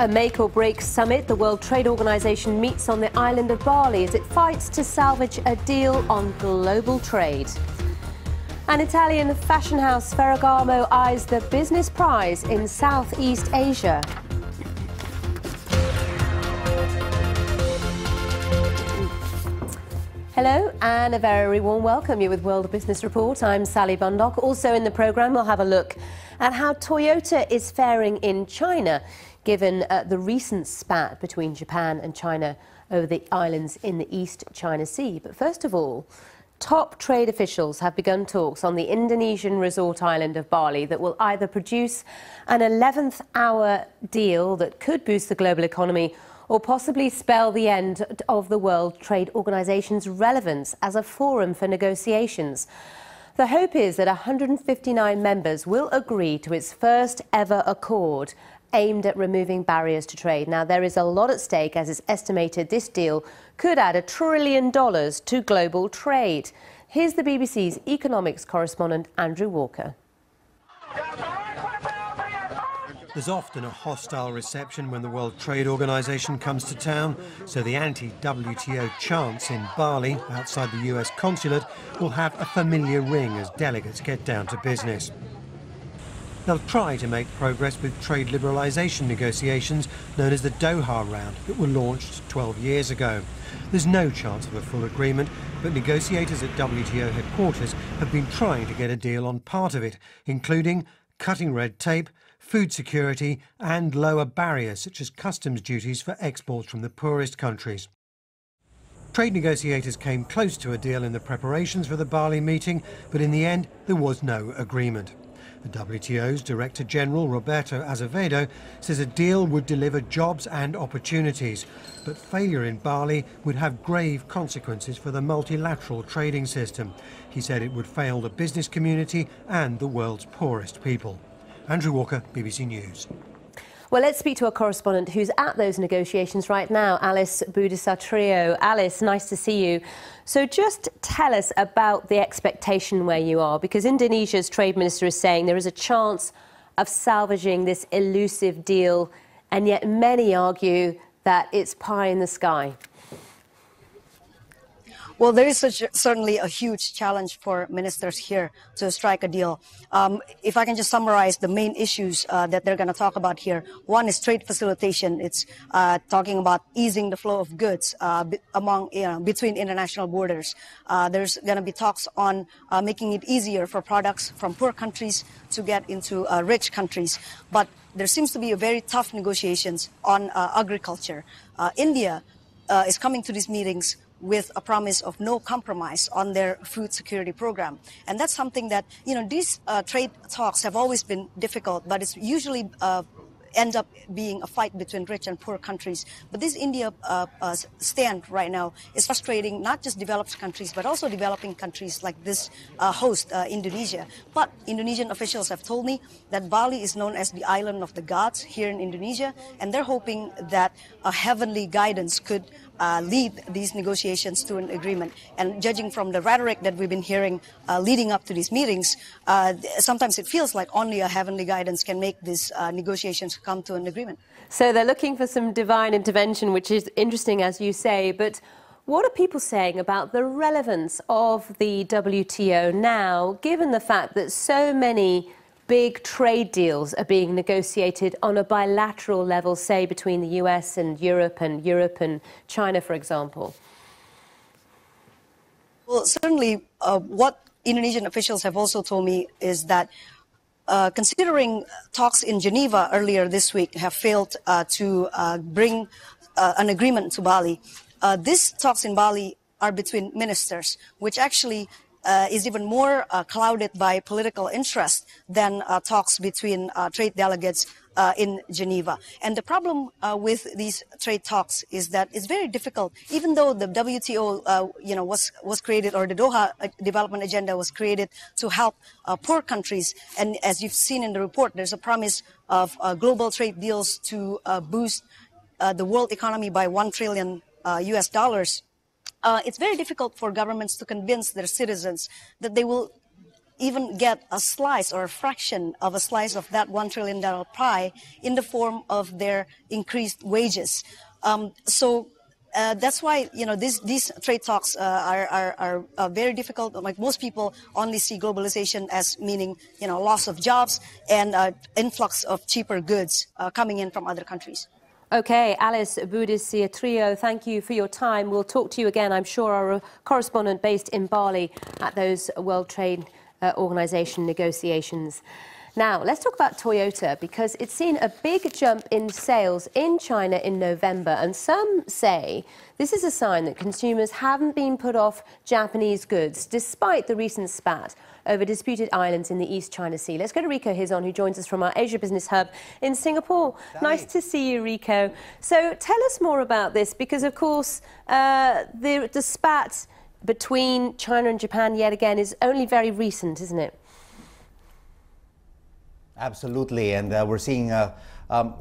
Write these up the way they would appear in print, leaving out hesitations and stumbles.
A make-or-break summit, the World Trade Organization meets on the island of Bali as it fights to salvage a deal on global trade. An Italian fashion house, Ferragamo, eyes the business prize in Southeast Asia. Hello and a very warm welcome. You're with World Business Report. I'm Sally Bundock. Also in the programme, we'll have a look at how Toyota is faring in China, given the recent spat between Japan and China over the islands in the East China Sea. But first of all, top trade officials have begun talks on the Indonesian resort island of Bali that will either produce an 11th hour deal that could boost the global economy or possibly spell the end of the World Trade Organization's relevance as a forum for negotiations. The hope is that 159 members will agree to its first ever accord aimed at removing barriers to trade. Now, there is a lot at stake, as it's estimated this deal could add $1 trillion to global trade. Here's the BBC's economics correspondent, Andrew Walker. There's often a hostile reception when the World Trade Organization comes to town, so the anti-WTO chants in Bali, outside the US consulate, will have a familiar ring as delegates get down to business. They'll try to make progress with trade liberalisation negotiations known as the Doha round that were launched 12 years ago. There's no chance of a full agreement, but negotiators at WTO headquarters have been trying to get a deal on part of it, including cutting red tape, food security and lower barriers such as customs duties for exports from the poorest countries. Trade negotiators came close to a deal in the preparations for the Bali meeting, but in the end there was no agreement. The WTO's Director General, Roberto Azevedo, says a deal would deliver jobs and opportunities, but failure in Bali would have grave consequences for the multilateral trading system. He said it would fail the business community and the world's poorest people. Andrew Walker, BBC News. Well, let's speak to a correspondent who's at those negotiations right now, Alice Budisatrio. Alice, nice to see you. So just tell us about the expectation where you are, because Indonesia's trade minister is saying there is a chance of salvaging this elusive deal, and yet many argue that it's pie in the sky. Well, there is certainly a huge challenge for ministers here to strike a deal. If I can just summarize the main issues that they're going to talk about here. One is trade facilitation. It's talking about easing the flow of goods between international borders. There's going to be talks on making it easier for products from poor countries to get into rich countries. But there seems to be a very tough negotiations on agriculture. India is coming to these meetings with a promise of no compromise on their food security program. And that's something that, these trade talks have always been difficult, but it's usually end up being a fight between rich and poor countries. But this India stand right now is frustrating not just developed countries, but also developing countries like this host, Indonesia. But Indonesian officials have told me that Bali is known as the island of the gods here in Indonesia, and they're hoping that a heavenly guidance could lead these negotiations to an agreement. And judging from the rhetoric that we've been hearing leading up to these meetings, sometimes it feels like only a heavenly guidance can make these negotiations come to an agreement. So they're looking for some divine intervention, which is interesting, as you say. But what are people saying about the relevance of the WTO now, given the fact that so many big trade deals are being negotiated on a bilateral level, say between the US and Europe and China, for example? Well, certainly what Indonesian officials have also told me is that considering talks in Geneva earlier this week have failed to bring an agreement to Bali, these talks in Bali are between ministers, which actually is even more clouded by political interest than talks between trade delegates in Geneva. And the problem with these trade talks is that it's very difficult, even though the WTO was created, or the Doha Development Agenda was created to help poor countries. And as you've seen in the report, there's a promise of global trade deals to boost the world economy by $1 trillion US dollars. It's very difficult for governments to convince their citizens that they will even get a slice or a fraction of a slice of that $1 trillion pie in the form of their increased wages. That's why these trade talks are very difficult. Like most people only see globalization as meaning loss of jobs and influx of cheaper goods coming in from other countries. Okay, Alice Budisia-Trio, thank you for your time. We'll talk to you again, I'm sure, our correspondent based in Bali at those World Trade Organization negotiations. Now, let's talk about Toyota, because it's seen a big jump in sales in China in November, and some say this is a sign that consumers haven't been put off Japanese goods, despite the recent spat over disputed islands in the East China Sea. Let's go to Rico Hizon, who joins us from our Asia Business Hub in Singapore. Nice to see you, Rico. So tell us more about this, because, of course, the spat between China and Japan, yet again, is only very recent, isn't it? Absolutely, and we're seeing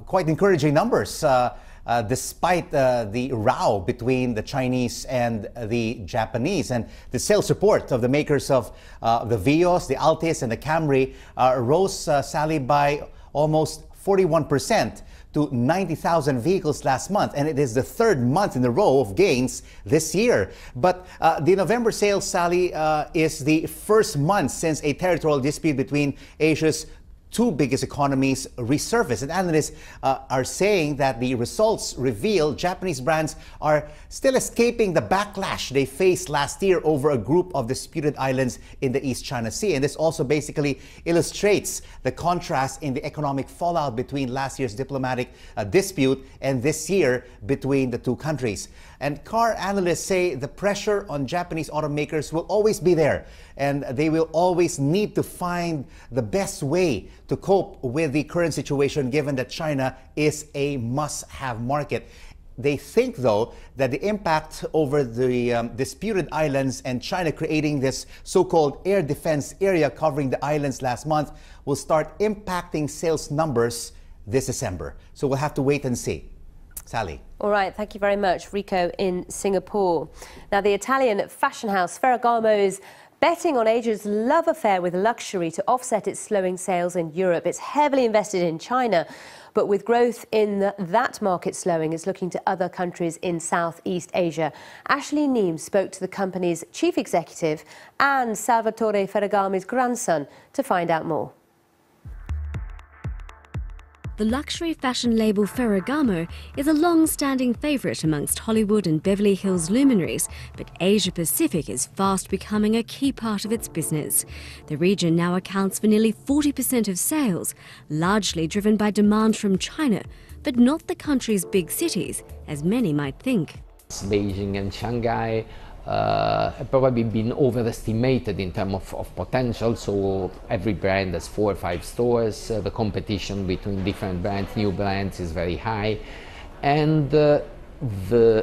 quite encouraging numbers despite the row between the Chinese and the Japanese. And the sales report of the makers of the Vios, the Altis and the Camry rose, Sally, by almost 41% to 90,000 vehicles last month, and it is the third month in a row of gains this year. But the November sales, Sally, is the first month since a territorial dispute between Asia's two biggest economies resurfaced. And analysts are saying that the results reveal Japanese brands are still escaping the backlash they faced last year over a group of disputed islands in the East China Sea. And this also basically illustrates the contrast in the economic fallout between last year's diplomatic dispute and this year between the two countries. And car analysts say the pressure on Japanese automakers will always be there, and they will always need to find the best way to cope with the current situation, given that China is a must-have market. They think, though, that the impact over the disputed islands and China creating this so-called air defense area covering the islands last month will start impacting sales numbers this December. So we'll have to wait and see. Sally. All right, thank you very much, Rico in Singapore. Now, the Italian fashion house Ferragamo is betting on Asia's love affair with luxury to offset its slowing sales in Europe. It's heavily invested in China, but with growth in that market slowing, it's looking to other countries in Southeast Asia. Ashley Neem spoke to the company's chief executive and Salvatore Ferragamo's grandson to find out more. The luxury fashion label Ferragamo is a long-standing favourite amongst Hollywood and Beverly Hills luminaries, but Asia-Pacific is fast becoming a key part of its business. The region now accounts for nearly 40% of sales, largely driven by demand from China, but not the country's big cities, as many might think. Beijing and Shanghai have probably been overestimated in terms of potential, so every brand has 4 or 5 stores. The competition between different brands, new brands, is very high, and the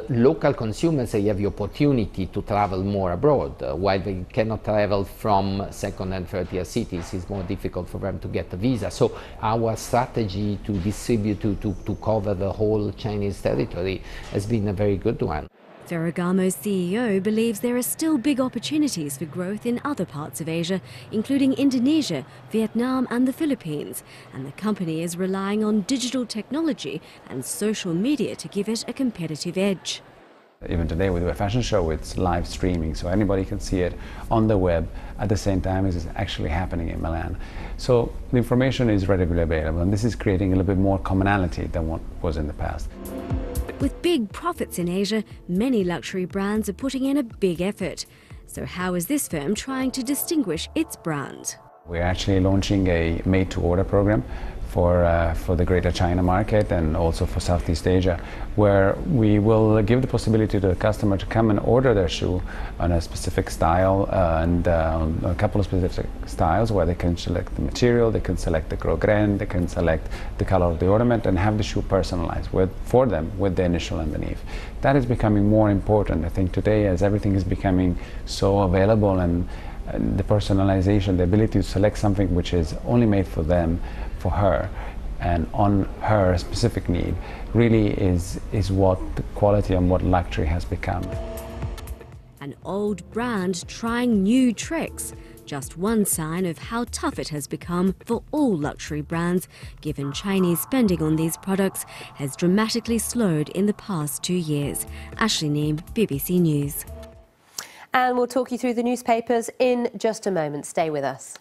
local consumers, they have the opportunity to travel more abroad. While they cannot travel from second and third tier cities, it's more difficult for them to get a visa. So our strategy to distribute, to cover the whole Chinese territory has been a very good one. Ferragamo's CEO believes there are still big opportunities for growth in other parts of Asia, including Indonesia, Vietnam and the Philippines, and the company is relying on digital technology and social media to give it a competitive edge. Even today we do a fashion show, it's live streaming, so anybody can see it on the web at the same time as it's actually happening in Milan. So the information is readily available, and this is creating a little bit more commonality than what was in the past. With big profits in Asia, many luxury brands are putting in a big effort. So how is this firm trying to distinguish its brand? We're actually launching a made-to-order program for the Greater China market and also for Southeast Asia, where we will give the possibility to the customer to come and order their shoe on a specific style and a couple of specific styles where they can select the material, they can select the gros-grain, they can select the color of the ornament and have the shoe personalized for them with the initial underneath. That is becoming more important, I think, today, as everything is becoming so available, and the personalization, the ability to select something which is only made for them, for her, and on her specific need, really is what the quality and what luxury has become. An old brand trying new tricks. just one sign of how tough it has become for all luxury brands, given Chinese spending on these products has dramatically slowed in the past 2 years. Ashley Neame, BBC News. And we'll talk you through the newspapers in just a moment. Stay with us.